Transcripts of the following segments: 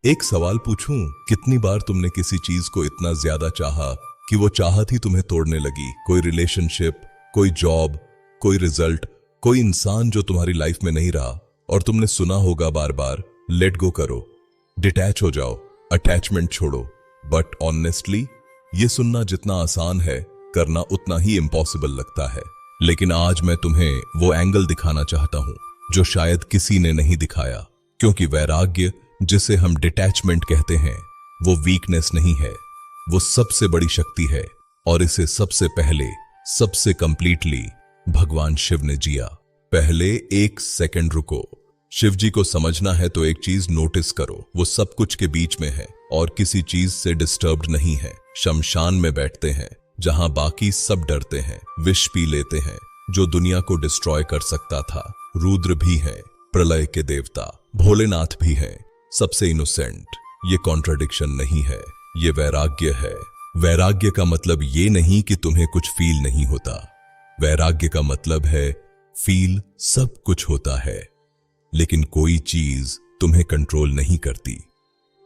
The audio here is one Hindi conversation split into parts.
एक सवाल पूछूं, कितनी बार तुमने किसी चीज को इतना ज्यादा चाहा कि वो चाहत ही तुम्हें तोड़ने लगी? कोई रिलेशनशिप, कोई जॉब, कोई रिजल्ट, कोई इंसान जो तुम्हारी लाइफ में नहीं रहा, और तुमने सुना होगा बार बार, लेट गो करो, डिटैच हो जाओ, अटैचमेंट छोड़ो। बट ऑनेस्टली ये सुनना जितना आसान है, करना उतना ही इम्पॉसिबल लगता है। लेकिन आज मैं तुम्हें वो एंगल दिखाना चाहता हूं जो शायद किसी ने नहीं दिखाया, क्योंकि वैराग्य, जिसे हम डिटैचमेंट कहते हैं, वो वीकनेस नहीं है, वो सबसे बड़ी शक्ति है। और इसे सबसे पहले, सबसे कंप्लीटली भगवान शिव ने जिया। पहले एक सेकंड रुको। शिव जी को समझना है तो एक चीज नोटिस करो, वो सब कुछ के बीच में है और किसी चीज से डिस्टर्ब्ड नहीं है। शमशान में बैठते हैं जहां बाकी सब डरते हैं, विष पी लेते हैं जो दुनिया को डिस्ट्रॉय कर सकता था। रुद्र भी है, प्रलय के देवता, भोलेनाथ भी है, सबसे इनोसेंट। ये कॉन्ट्रडिक्शन नहीं है, ये वैराग्य है। वैराग्य का मतलब ये नहीं कि तुम्हें कुछ फील नहीं होता। वैराग्य का मतलब है फील सब कुछ होता है, लेकिन कोई चीज तुम्हें कंट्रोल नहीं करती।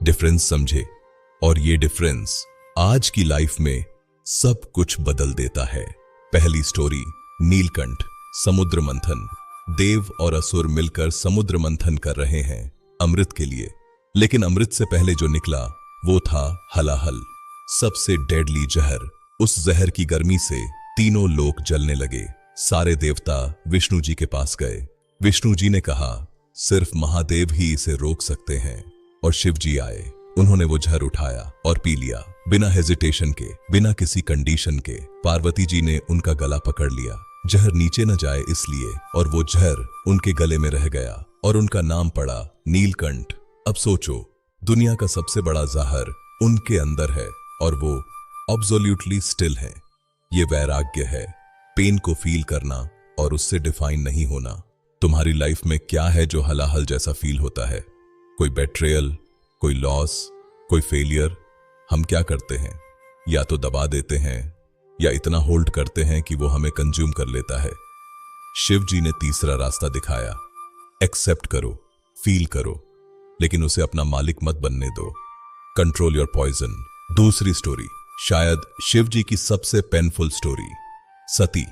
डिफरेंस समझे, और ये डिफरेंस आज की लाइफ में सब कुछ बदल देता है। पहली स्टोरी, नीलकंठ। समुद्र मंथन। देव और असुर मिलकर समुद्र मंथन कर रहे हैं अमृत के लिए, लेकिन अमृत से पहले जो निकला वो था हलाहल, सबसे डेडली जहर। उस जहर की गर्मी से तीनों लोग जलने लगे। सारे देवता विष्णु जी के पास गए। विष्णु जी ने कहा, सिर्फ महादेव ही इसे रोक सकते हैं। और शिव जी आए, उन्होंने वो जहर उठाया और पी लिया, बिना हेजिटेशन के, बिना किसी कंडीशन के। पार्वती जी ने उनका गला पकड़ लिया, जहर नीचे न जाए इसलिए, और वो जहर उनके गले में रह गया और उनका नाम पड़ा नीलकंठ। अब सोचो, दुनिया का सबसे बड़ा जहर उनके अंदर है और वो एब्सोल्युटली स्टिल है। ये वैराग्य है, पेन को फील करना और उससे डिफाइन नहीं होना। तुम्हारी लाइफ में क्या है जो हलाहल जैसा फील होता है? कोई बेट्रेयल, कोई लॉस, कोई फेलियर। हम क्या करते हैं? या तो दबा देते हैं या इतना होल्ड करते हैं कि वो हमें कंज्यूम कर लेता है। शिव जी ने तीसरा रास्ता दिखाया, एक्सेप्ट करो, फील करो, लेकिन उसे अपना मालिक मत बनने दो। Control your poison. दूसरी स्टोरी, शायद शिव जी की सबसे पेनफुल स्टोरी, सती,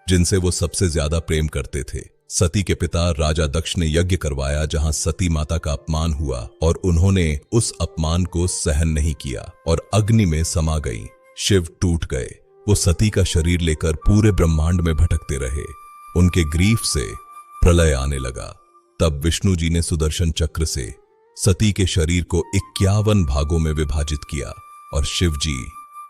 जिनसे वो सबसे ज्यादा प्रेम करते थे। सती के पिता राजा दक्ष ने यज्ञ करवाया जहां सती माता का अपमान हुआ और उन्होंने उस अपमान को सहन नहीं किया और अग्नि में समा गई। शिव टूट गए। वो सती का शरीर लेकर पूरे ब्रह्मांड में भटकते रहे। उनके ग्रीफ से प्रलय आने लगा। तब विष्णु जी ने सुदर्शन चक्र से सती के शरीर को 51 भागों में विभाजित किया और शिव जी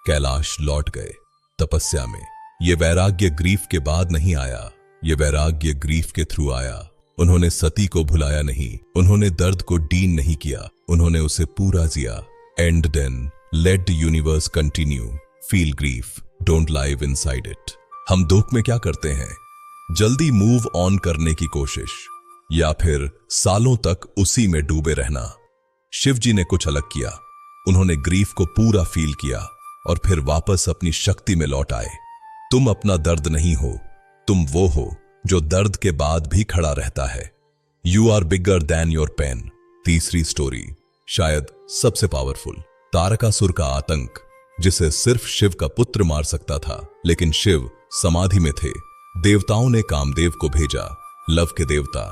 कैलाश लौट गए तपस्या में। ये वैराग्य ग्रीफ के बाद नहीं आया, ये वैराग्य ग्रीफ के थ्रू आया। उन्होंने सती को भुलाया नहीं, उन्होंने दर्द को डीन नहीं किया, उन्होंने उसे पूरा जिया। And then let the universe continue. Feel grief, don't live inside it. हम दुख में क्या करते हैं? जल्दी मूव ऑन करने की कोशिश, या फिर सालों तक उसी में डूबे रहना। शिव जी ने कुछ अलग किया। उन्होंने ग्रीफ को पूरा फील किया और फिर वापस अपनी शक्ति में लौट आए। तुम अपना दर्द नहीं हो, तुम वो हो जो दर्द के बाद भी खड़ा रहता है। You are bigger than your pain. तीसरी स्टोरी, शायद सबसे पावरफुल, तारकासुर का आतंक, जिसे सिर्फ शिव का पुत्र मार सकता था, लेकिन शिव समाधि में थे। देवताओं ने कामदेव को भेजा, लव के देवता।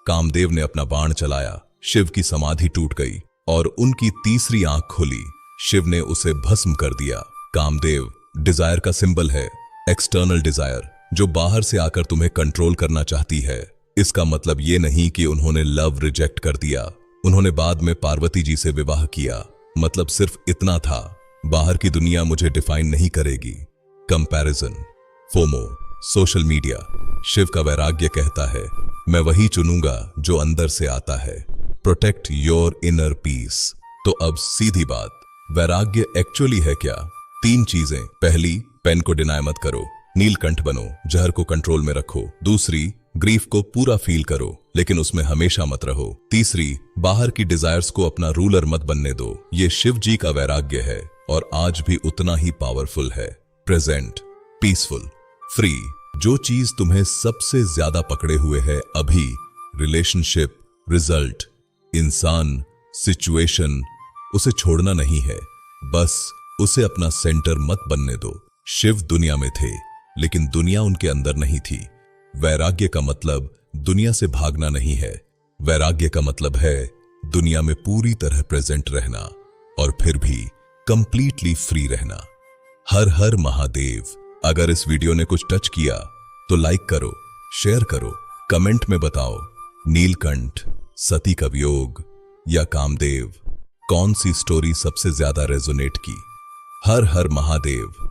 कामदेव ने अपना बाण चलाया, शिव की समाधि टूट गई और उनकी तीसरी आंख खुली। शिव ने उसे भस्म कर दिया। कामदेव डिजायर का सिंबल है, एक्सटर्नल डिजायर, जो बाहर से आकर तुम्हें कंट्रोल करना चाहती है। इसका मतलब ये नहीं कि उन्होंने लव रिजेक्ट कर दिया। उन्होंने बाद में पार्वती जी से विवाह किया। मतलब सिर्फ इतना था, बाहर की दुनिया मुझे डिफाइन नहीं करेगी। Comparison, FOMO, social media. Shiv का वैराग्य कहता है, मैं वही चुनूंगा जो अंदर से आता है। Protect your inner peace. तो अब सीधी बात, वैराग्य एक्चुअली है क्या? 3 चीजें। पहली, पेन को डिनाय मत करो, नीलकंठ बनो, जहर को कंट्रोल में रखो। दूसरी, ग्रीफ को पूरा फील करो, लेकिन उसमें हमेशा मत रहो। तीसरी, बाहर की डिजायर्स को अपना रूलर मत बनने दो। ये शिव जी का वैराग्य है और आज भी उतना ही पावरफुल है। Present, peaceful, free. जो चीज तुम्हें सबसे ज्यादा पकड़े हुए है अभी, रिलेशनशिप, रिजल्ट, इंसान, सिचुएशन उसे छोड़ना नहीं है, बस उसे अपना सेंटर मत बनने दो। शिव दुनिया में थे, लेकिन दुनिया उनके अंदर नहीं थी। वैराग्य का मतलब दुनिया से भागना नहीं है, वैराग्य का मतलब है दुनिया में पूरी तरह प्रेजेंट रहना और फिर भी कंप्लीटली फ्री रहना। हर हर महादेव। अगर इस वीडियो ने कुछ टच किया तो लाइक करो, शेयर करो, कमेंट में बताओ नीलकंठ, सती का वियोग या कामदेव, कौन सी स्टोरी सबसे ज्यादा रेजोनेट की। हर हर महादेव।